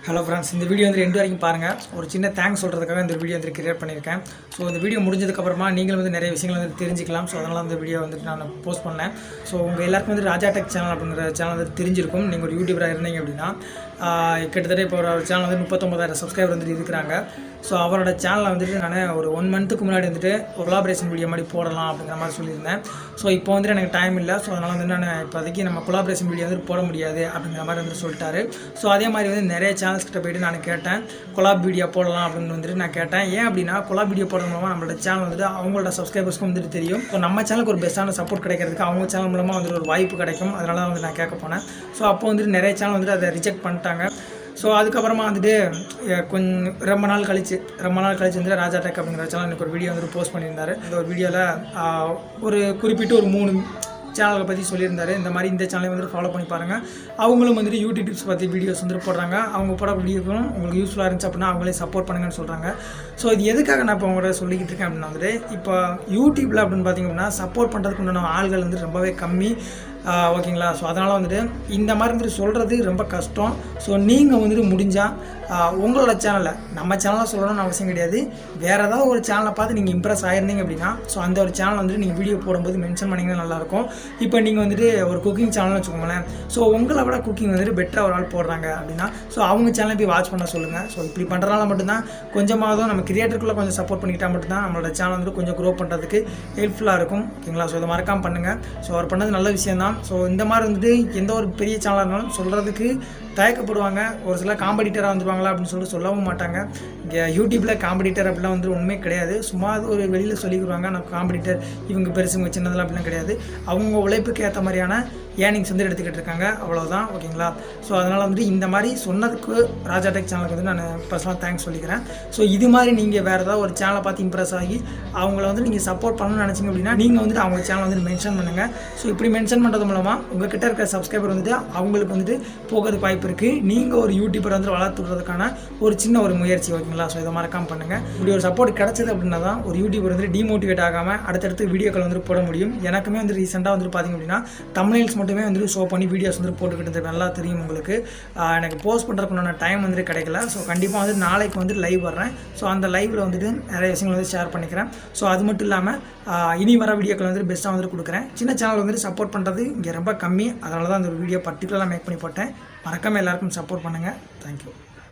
Hello friends, இந்த video வந்து end வரைக்கும் பாருங்கள். ஒரு சின்ன தேங்க்ஸ் சொல்கிறதுக்காக இந்த வீடியோ வந்து கிரியேட் பண்ணியிருக்கேன். ஸோ இந்த வீடியோ முடிஞ்சதுக்கப்புறமா நீங்களும் வந்து நிறைய விஷயங்கள் வந்து தெரிஞ்சிக்கலாம். ஸோ அதனால் அந்த வீடியோ வந்துட்டு நான் போஸ்ட் பண்ணேன். ஸோ உங்கள் எல்லாருக்கும் வந்து ராஜாடெக் சேனல் அப்படிங்கிற சேனல் வந்து தெரிஞ்சிருக்கும். நீங்கள் ஒரு யூடியூபராக இருந்தீங்க அப்படின்னா கிட்டத்தட்ட இப்போ ஒரு சேனல் வந்து 39,000 சப்ஸ்கிரைபர் வந்துட்டு இருக்கிறாங்க. ஸோ அவரோட சேனலில் வந்துட்டு நான் ஒரு 1 மந்த்துக்கு முன்னாடி வந்துட்டு ஒரு கொலாபரேஷன் வீடியோ மாதிரி போடலாம் அப்படிங்கிற மாதிரி சொல்லியிருந்தேன். ஸோ இப்போ வந்துட்டு எனக்கு டைம் இல்லை. ஸோ அதனால் வந்து நான் இப்போதைக்கு நம்ம கொலாபரேஷன் வீடியோ வந்து போட முடியாது அப்படிங்கிற மாதிரி வந்து சொல்லிட்டாரு. ஸோ அதே மாதிரி வந்து நிறைய சேனல்ஸ் கிட்ட போய்ட்டு நான் கேட்டேன், கொலாப் வீடியோ போடலாம் அப்படின்னு வந்துட்டு நான் கேட்டேன். ஏன் அப்படின்னா கொலாப் வீடியோ போடுறது மூலமாக நம்மளோட சேனல் வந்துட்டு அவங்களோட சப்ஸ்கிரைபர்ஸ்க்கும் வந்துட்டு தெரியும். ஸோ நம்ம சேனலுக்கு ஒரு பெஸ்ட்டான சப்போர்ட் கிடைக்கிறதுக்கு அவங்க சேனல் மூலமாக வந்துட்டு ஒரு வாய்ப்பு கிடைக்கும். அதனால தான் வந்து நான் கேட்க போனேன். ஸோ அப்போ வந்துட்டு நிறைய சேனல் வந்துட்டு அதை ரிஜெக்ட் பண்ணிட்டாங்க. ஸோ அதுக்கப்புறமா வந்துட்டு ரொம்ப நாள் கழிச்சு வந்துட்டு ராஜாடெக் அப்படிங்கிற சேனல் எனக்கு ஒரு வீடியோ வந்துட்டு போஸ்ட் பண்ணியிருந்தார். இந்த ஒரு வீடியோவில் ஒரு குறிப்பிட்டு ஒரு 3 சேனலை பற்றி சொல்லியிருந்தார். இந்த மாதிரி இந்த சேனலை வந்துட்டு ஃபாலோ பண்ணி பாருங்கள். அவங்களும் வந்துட்டு யூடியூப் டிப்ஸ் பற்றி வீடியோஸ் வந்துட்டு போடுறாங்க. அவங்க போட வீடியோக்கும் உங்களுக்கு யூஸ்ஃபுல்லாக இருந்துச்சு அப்படின்னா அவங்களே சப்போர்ட் பண்ணுங்கன்னு சொல்கிறாங்க. ஸோ இது எதுக்காக நான் இப்போ உங்கள்கிட்ட சொல்லிக்கிட்டு இருக்கேன் அப்படின்னா வந்துட்டு இப்போ யூடியூப்பில் அப்படின்னு பார்த்திங்க அப்படின்னா சப்போர்ட் பண்ணுறதுக்கு உண்டான ஆள்கள் வந்துட்டு ரொம்பவே கம்மி. ஓகேங்களா? ஸோ அதனால் வந்துட்டு இந்த மாதிரி வந்துட்டு சொல்கிறது ரொம்ப கஷ்டம். ஸோ நீங்கள் வந்துட்டு முடிஞ்சால் உங்களோட சேனலில் நம்ம சேனலை சொல்லணும்னு அவசியம் கிடையாது, வேறு ஏதாவது ஒரு சேனலை பார்த்து நீங்கள் இம்ப்ரெஸ் ஆகிருந்தீங்க அப்படின்னா ஸோ அந்த ஒரு சேனல் வந்துட்டு நீங்கள் வீடியோ போடும்போது மென்ஷன் பண்ணிங்கன்னா நல்லாயிருக்கும். இப்போ நீங்கள் வந்துட்டு ஒரு குக்கிங் சேனல்னு வச்சுக்கோங்களேன். ஸோ உங்களை விட குக்கிங் வந்துட்டு பெட்டராக ஒரு ஆள் போடுறாங்க அப்படின்னா ஸோ அவங்க சேனலை போய் வாட்ச் பண்ண சொல்லுங்கள். ஸோ இப்படி பண்ணுறதுனால மட்டும்தான் கொஞ்சமாவது நம்ம கிரியேட்டருக்குள்ளே கொஞ்சம் சப்போர்ட் பண்ணிக்கிட்டால் மட்டும்தான் நம்மளோட சேனல் வந்துட்டு கொஞ்சம் க்ரோ பண்ணுறதுக்கு ஹெல்ப்ஃபுல்லாக இருக்கும். ஓகேங்களா? ஸோ இதை மறக்காமல் பண்ணுங்கள். ஸோ அவர் பண்ணது நல்ல விஷயம் தான். ஸோ இந்த மாதிரி வந்துட்டு எந்த ஒரு பெரிய சேனலாக இருந்தாலும் சொல்கிறதுக்கு தயக்கப்படுவாங்க. ஒரு சில காம்படிட்டராக வந்துடுவாங்களா அப்படின்னு சொல்லிட்டு சொல்லவும் மாட்டாங்க. இங்கே யூடியூப்பில் காம்படிட்டர் அப்படிலாம் வந்து உண்மை கிடையாது. சும்மா அது ஒரு வெளியில் சொல்லிடுவாங்க, நான் காம்படிட்டர், இவங்க பெருசுங்க சின்னதெல்லாம் அப்படிலாம் கிடையாது. அவங்க உழைப்புக்கு ஏற்ற மாதிரியான ஏர்னிங்ஸ் வந்து எடுத்துக்கிட்டு இருக்காங்க, அவ்வளோதான். ஓகேங்களா? ஸோ அதனால் வந்துட்டு இந்த மாதிரி சொன்னதுக்கு ராஜாடெக் சேனலுக்கு வந்து நான் பர்சனலாக தேங்க்ஸ் சொல்லிக்கிறேன். ஸோ இது மாதிரி நீங்கள் வேறு ஏதாவது ஒரு சேனலை பார்த்து இம்ப்ரெஸ் ஆகி அவங்கள வந்து நீங்கள் சப்போர்ட் பண்ணணும்னு நினச்சிங்க அப்படின்னா நீங்கள் வந்துட்டு அவங்க சேனல் வந்துட்டு மென்ஷன் பண்ணுங்கள். ஸோ இப்படி மென்ஷன் பண்ணுறது மூலமாக உங்கள் கிட்ட இருக்கிற சப்ஸ்கிரைபர் வந்துட்டு அவங்களுக்கு வந்துட்டு போகிறதுக்கு வாய்ப்பு இருக்குது. நீங்கள் ஒரு யூடியூபர் வந்து வளர்த்துறதுக்கான ஒரு சின்ன ஒரு முயற்சி. ஓகேங்களா? ஸோ இதை மறக்காமல் பண்ணுங்கள். இப்படி ஒரு சப்போர்ட் கிடச்சது அப்படின்னா தான் ஒரு யூடியூபர் வந்துட்டு டிமோட்டிவேட் ஆகாமல் அடுத்தடுத்து வீடியோக்கள் வந்துட்டு போட முடியும். எனக்குமே வந்து ரீசெண்டாக வந்துட்டு பார்த்திங்க அப்படின்னா தம்ப்நெயில்ஸ் மட்டுமே வந்துட்டு ஷோ பண்ணி வீடியோஸ் வந்துட்டு போட்டுக்கிட்டு நல்லா தெரியும் உங்களுக்கு. எனக்கு போஸ்ட் பண்ணுறதுக்குண்டான டைம் வந்துட்டு கிடைக்கல. ஸோ கண்டிப்பாக வந்து நாளைக்கு வந்து லைவ் வர்றேன். ஸோ அந்த லைவில் வந்துட்டு நிறைய விஷயங்கள் வந்து ஷேர் பண்ணிக்கிறேன். ஸோ அது மட்டும் இல்லாமல் இனி வர வீடியோக்கள் வந்துட்டு பெஸ்ட்டாக வந்துட்டு கொடுக்குறேன். சின்ன சேனல் வந்துட்டு சப்போர்ட் பண்ணுறது இங்கே ரொம்ப கம்மி. அதனால தான் அந்த ஒரு வீடியோ பர்டிகுலராக மேக் பண்ணி போட்டேன். மறக்காமல் எல்லாருக்கும் சப்போர்ட் பண்ணுங்கள். தேங்க்யூ.